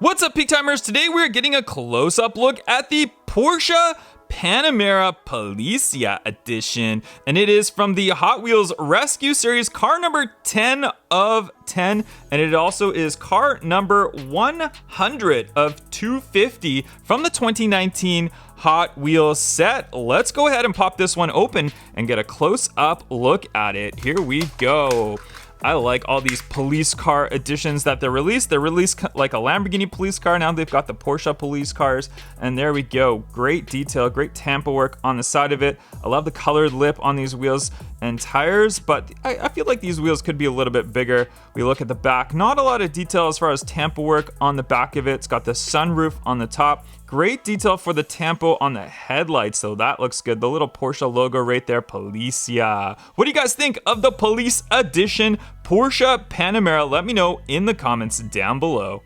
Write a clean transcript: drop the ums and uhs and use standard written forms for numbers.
What's up, Peak Timers? Today we're getting a close-up look at the Porsche Panamera Policia Edition, and it is from the Hot Wheels Rescue Series, car number 10 of 10, and it also is car number 100 of 250 from the 2019 Hot Wheels set. Let's go ahead and pop this one open and get a close-up look at it. Here we go. I like all these police car editions that they're released. They're released like a Lamborghini police car. Now they've got the Porsche police cars. And there we go. Great detail, great tampo work on the side of it. I love the colored lip on these wheels and tires, but I feel like these wheels could be a little bit bigger. We look at the back. Not a lot of detail as far as tampo work on the back of it. It's got the sunroof on the top. Great detail for the tampo on the headlights, so that looks good. The little Porsche logo right there, Policia. What do you guys think of the Police Edition Porsche Panamera? Let me know in the comments down below.